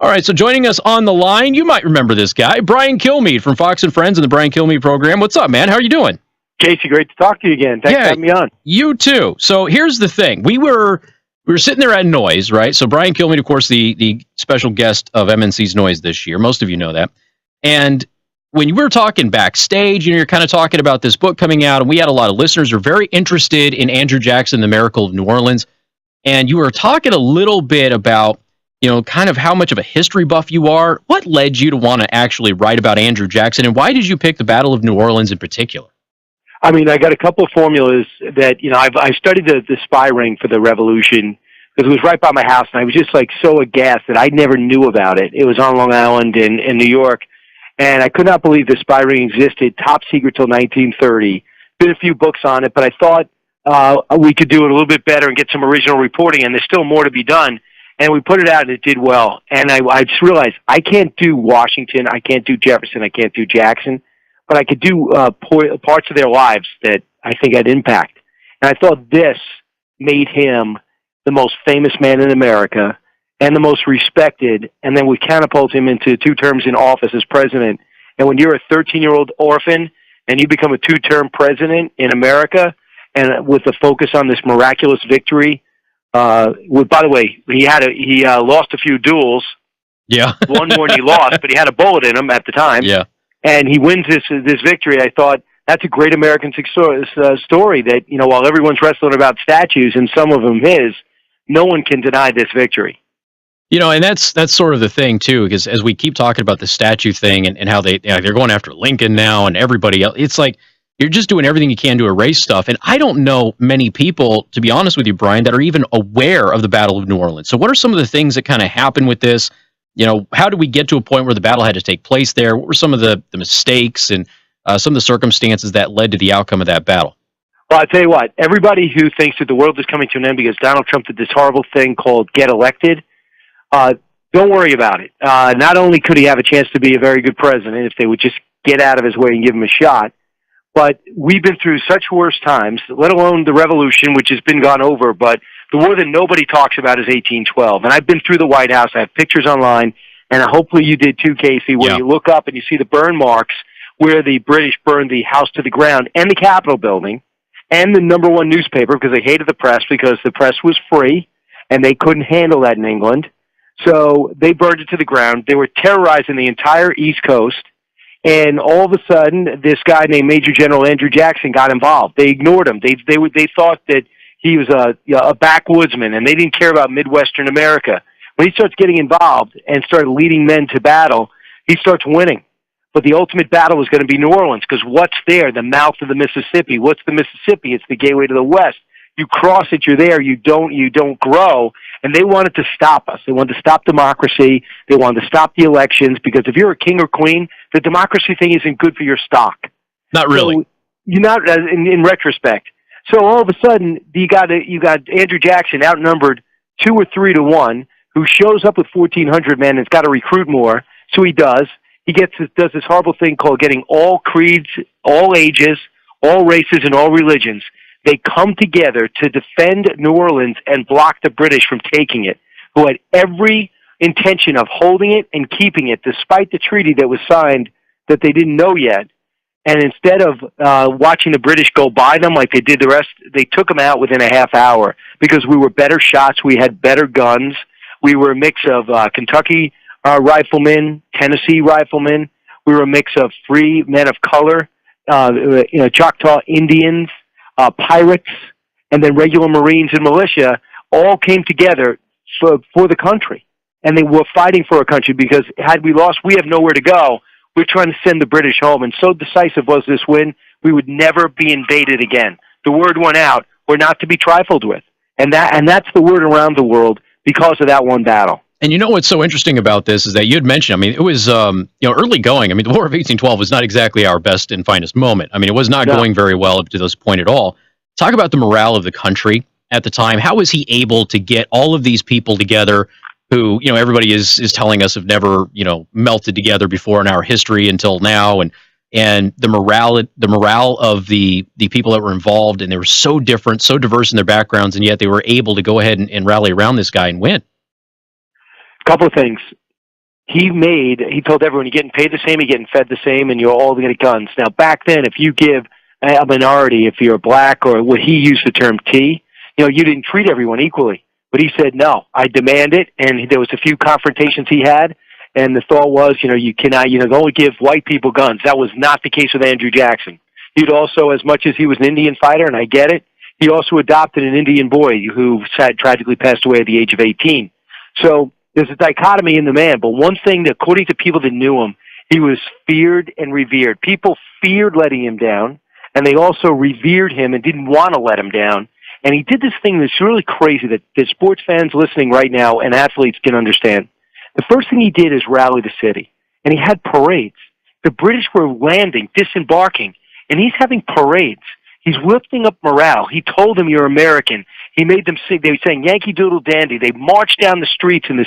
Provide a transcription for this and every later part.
All right, so joining us on the line, you might remember this guy, Brian Kilmeade from Fox and Friends and the Brian Kilmeade program. What's up, man? How are you doing? Casey, great to talk to you again. Thanks for having me on. You too. So here's the thing. We were sitting there at Noise, right? So Brian Kilmeade, of course, the special guest of MNC's Noise this year. Most of you know that. And when you were talking backstage, you're kind of talking about this book coming out, and we had a lot of listeners who are very interested in Andrew Jackson, The Miracle of New Orleans. And you were talking a little bit about, kind of how much of a history buff you are. What led you to want to actually write about Andrew Jackson, and why did you pick the Battle of New Orleans in particular? I mean, I got a couple of formulas that, I studied the spy ring for the Revolution because it was right by my house, and I was just so aghast that I never knew about it. It was on Long Island in New York, and I could not believe the spy ring existed, top secret till 1930. Been a few books on it, but I thought we could do it a little bit better and get some original reporting, and there's still more to be done. And we put it out, and it did well. And I just realized I can't do Washington, I can't do Jefferson, I can't do Jackson, but I could do parts of their lives that I think had impact. And I thought this made him the most famous man in America and the most respected, and then we catapult him into 2 terms in office as president. And when you're a 13-year-old orphan and you become a 2-term president in America, and with a focus on this miraculous victory, by the way, he lost a few duels. Yeah. One more than he lost, but he had a bullet in him at the time. Yeah. And he wins this victory. I thought that's a great American story that, while everyone's wrestling about statues, and some of them his, no one can deny this victory. And that's sort of the thing too, because as we keep talking about the statue thing and how they're going after Lincoln now and everybody else, it's like you're just doing everything you can to erase stuff. And I don't know many people, to be honest with you, Brian, that are even aware of the Battle of New Orleans. So what are some of the things that kind of happened with this? How did we get to a point where the battle had to take place there? What were some of the mistakes and some of the circumstances that led to the outcome of that battle? Well, I'll tell you what, everybody who thinks that the world is coming to an end because Donald Trump did this horrible thing called get elected, don't worry about it. Not only could he have a chance to be a very good president if they would just get out of his way and give him a shot, but we've been through such worse times, let alone the revolution, which has been gone over, but the war that nobody talks about is 1812. And I've been through the White House. I have pictures online, and hopefully you did too, Casey, where you look up and you see the burn marks where the British burned the house to the ground and the Capitol building and the #1 newspaper, because they hated the press because the press was free and they couldn't handle that in England. So they burned it to the ground. They were terrorizing the entire East Coast. And all of a sudden, this guy named Major General Andrew Jackson got involved. They ignored him. They thought that he was a backwoodsman, and they didn't care about Midwestern America. When he starts getting involved and started leading men to battle, he starts winning. But the ultimate battle was going to be New Orleans, because what's there? The mouth of the Mississippi. What's the Mississippi? It's the gateway to the West. You cross it, you're there. You don't grow. And they wanted to stop us. They wanted to stop democracy. They wanted to stop the elections, because if you're a king or queen, the democracy thing isn't good for your stock. Not really. So you're not in retrospect. So all of a sudden, you got Andrew Jackson outnumbered 2 or 3 to 1, who shows up with 1,400 men and has got to recruit more. So he does. He does this horrible thing called getting all creeds, all ages, all races, and all religions. They come together to defend New Orleans and block the British from taking it, who had every intention of holding it and keeping it, despite the treaty that was signed that they didn't know yet. And instead of watching the British go by them like they did the rest, they took them out within a half hour, because we were better shots, we had better guns, we were a mix of Kentucky riflemen, Tennessee riflemen, we were a mix of free men of color, Choctaw Indians, pirates, and then regular Marines and militia, all came together for the country. And they were fighting for our country, because had we lost, we have nowhere to go. We're trying to send the British home. And so decisive was this win, we would never be invaded again. The word went out, we're not to be trifled with. And that's the word around the world because of that one battle. And what's so interesting about this is that you had mentioned, it was early going. The War of 1812 was not exactly our best and finest moment. It was not going very well up to this point at all. Talk about the morale of the country at the time. How was he able to get all of these people together who, everybody is telling us have never, melted together before in our history until now, and the morale of the people that were involved, and they were so different, so diverse in their backgrounds, and yet they were able to go ahead and rally around this guy and win. Couple of things. he told everyone, you're getting paid the same, you're getting fed the same, and you're all going to get guns. Now, back then, if you give a minority, if you're black, or what he used the term T, you didn't treat everyone equally. But he said, no, I demand it, and there was a few confrontations he had, and the thought was, you cannot, only give white people guns. That was not the case with Andrew Jackson. He'd also, as much as he was an Indian fighter, and I get it, he also adopted an Indian boy who tragically passed away at the age of 18. So there's a dichotomy in the man, but one thing that, according to people that knew him, he was feared and revered. People feared letting him down, and they also revered him and didn't want to let him down. And he did this thing that's really crazy that sports fans listening right now and athletes can understand. The first thing he did is rally the city, and he had parades. The British were landing, disembarking, and he's having parades. He's lifting up morale. He told them, you're American. He made them sing. They were saying Yankee Doodle Dandy. They marched down the streets with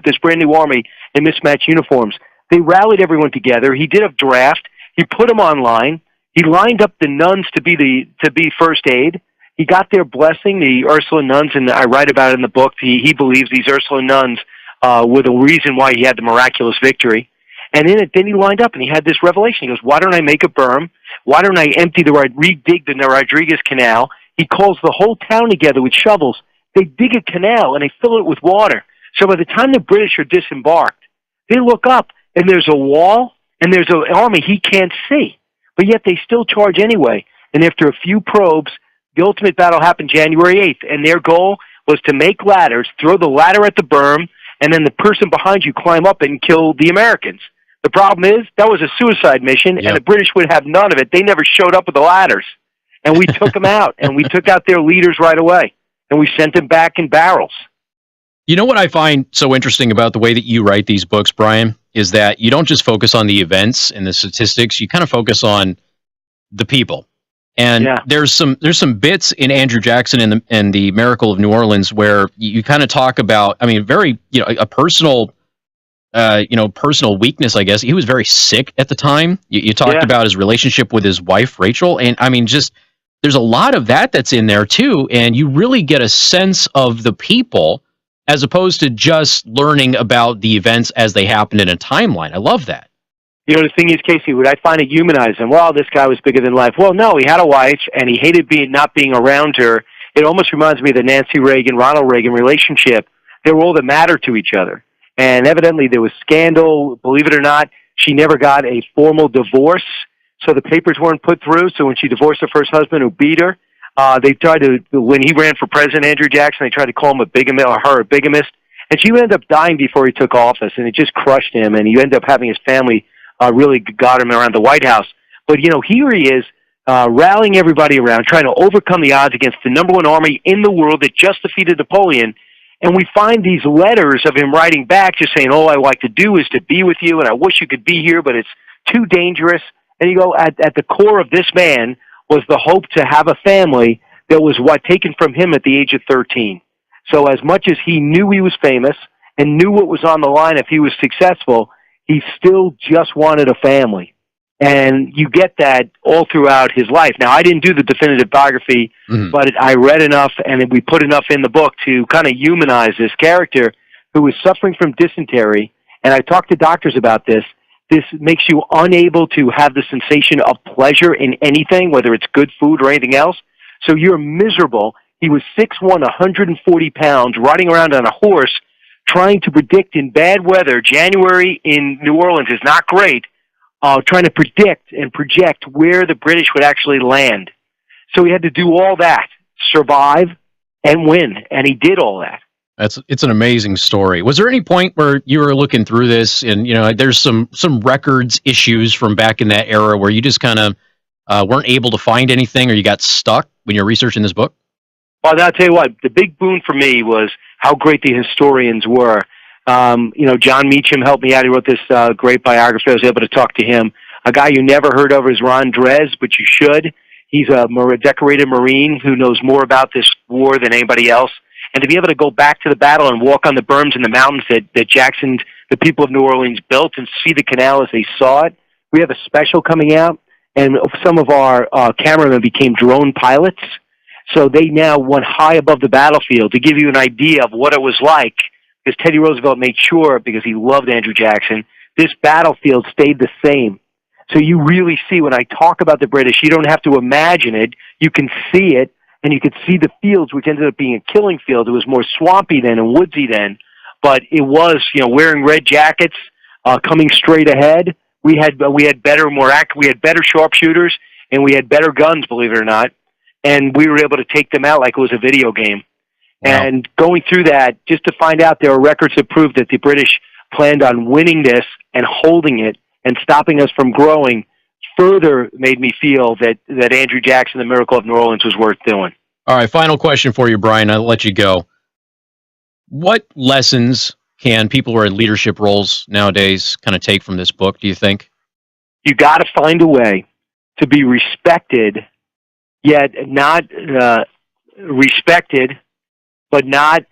this brand new army in mismatched uniforms. They rallied everyone together. He did a draft. He put them online. He lined up the nuns to be first aid. He got their blessing, the Ursuline nuns, and I write about it in the book. He believes these Ursuline nuns were the reason why he had the miraculous victory. And then he lined up and he had this revelation. He goes, why don't I make a berm? Why don't I redig the Rodriguez Canal? He calls the whole town together with shovels. They dig a canal and they fill it with water. So by the time the British are disembarked, they look up and there's a wall and there's an army he can't see. But yet they still charge anyway. And after a few probes, the ultimate battle happened January 8th. And their goal was to make ladders, throw the ladder at the berm, and then the person behind you climb up it and kill the Americans. The problem is, that was a suicide mission, and the British would have none of it. They never showed up with the ladders. And we took them out, and we took out their leaders right away, and we sent them back in barrels. You know what I find so interesting about the way that you write these books, Brian, is that you don't just focus on the events and the statistics, you kind of focus on the people. And there's some bits in Andrew Jackson and the Miracle of New Orleans where you kind of talk about, I mean, very, a personal weakness, I guess. He was very sick at the time. You talked about his relationship with his wife, Rachel. And I mean, just there's a lot of that's in there too. And you really get a sense of the people as opposed to just learning about the events as they happened in a timeline. I love that. The thing is, Casey, would I find it humanizing? Well, this guy was bigger than life. Well, no, he had a wife and he hated not being around her. It almost reminds me of the Nancy Reagan, Ronald Reagan relationship. They were all that mattered to each other. And evidently there was scandal. Believe it or not, she never got a formal divorce, so the papers weren't put through. So when she divorced her first husband who beat her, they tried to, when he ran for president, Andrew Jackson, they tried to call him a bigamist, or her a bigamist. And she ended up dying before he took office, and it just crushed him. And he ended up having his family really got him around the White House. But, here he is rallying everybody around, trying to overcome the odds against the number one army in the world that just defeated Napoleon. And we find these letters of him writing back, just saying, all I like to do is to be with you, and I wish you could be here, but it's too dangerous. And you go, at the core of this man was the hope to have a family that was taken from him at the age of 13. So as much as he knew he was famous and knew what was on the line if he was successful, he still just wanted a family. And you get that all throughout his life. Now, I didn't do the definitive biography, but I read enough, and we put enough in the book to kind of humanize this character who was suffering from dysentery. And I talked to doctors about this. This makes you unable to have the sensation of pleasure in anything, whether it's good food or anything else. So you're miserable. He was 6'1", 140 pounds, riding around on a horse, trying to predict in bad weather. January in New Orleans is not great. Trying to predict and project where the British would actually land. So he had to do all that, survive and win, and he did all that. It's an amazing story. Was there any point where you were looking through this and, there's some records issues from back in that era where you just kind of weren't able to find anything or you got stuck when you're researching this book? Well, I'll tell you what, the big boon for me was how great the historians were. John Meacham helped me out. He wrote this great biography. I was able to talk to him. A guy you never heard of is Ron Drez, but you should. He's a decorated Marine who knows more about this war than anybody else. And to be able to go back to the battle and walk on the berms in the mountains that Jackson, the people of New Orleans, built and see the canal as they saw it. We have a special coming out, and some of our cameramen became drone pilots. So they now went high above the battlefield to give you an idea of what it was like because Teddy Roosevelt made sure, because he loved Andrew Jackson, this battlefield stayed the same. So you really see, when I talk about the British, you don't have to imagine it. You can see it, and you could see the fields, which ended up being a killing field. It was more swampy then and woodsy then, but it was, wearing red jackets, coming straight ahead. We had better sharpshooters, and we had better guns, believe it or not, and we were able to take them out like it was a video game. Wow. And going through that, just to find out there are records that prove that the British planned on winning this and holding it and stopping us from growing, further made me feel that Andrew Jackson, the Miracle of New Orleans, was worth doing. All right, final question for you, Brian. I'll let you go. What lessons can people who are in leadership roles nowadays kind of take from this book, do you think? You got to find a way to be respected, yet not respected, but not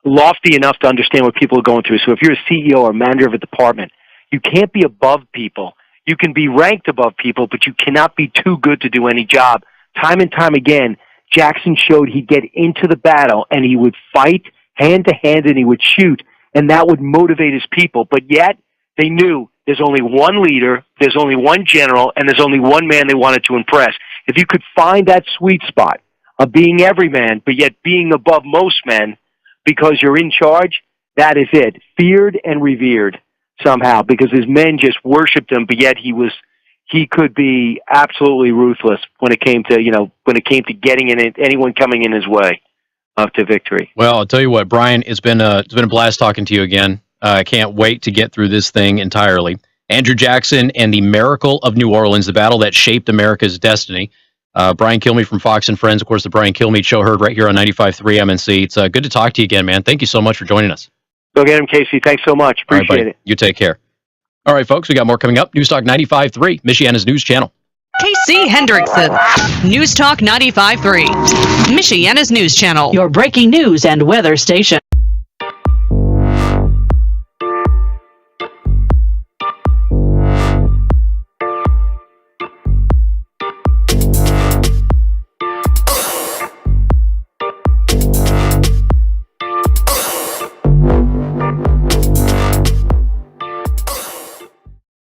lofty enough to understand what people are going through. So if you're a CEO or manager of a department, you can't be above people. You can be ranked above people, but you cannot be too good to do any job. Time and time again, Jackson showed he'd get into the battle and he would fight hand to hand and he would shoot, and that would motivate his people. But yet they knew there's only one leader, there's only one general, and there's only one man they wanted to impress. If you could find that sweet spot of being every man, but yet being above most men because you're in charge, that is it. Feared and revered somehow, because his men just worshipped him, but yet he could be absolutely ruthless when it came to getting in it, anyone coming in his way to victory. Well, I'll tell you what, Brian, it's been a blast talking to you again. I can't wait to get through this thing entirely. Andrew Jackson and the Miracle of New Orleans, the battle that shaped America's destiny. Brian Kilmeade from Fox and Friends, of course, the Brian Kilmeade Show, heard right here on 95.3 MNC. It's good to talk to you again, man. Thank you so much for joining us. Go get him, Casey. Thanks so much. Appreciate it. You take care. All right, folks, we got more coming up. News Talk 95.3, Michiana's news channel. KC Hendrickson, News Talk 95.3, Michiana's news channel. Your breaking news and weather station.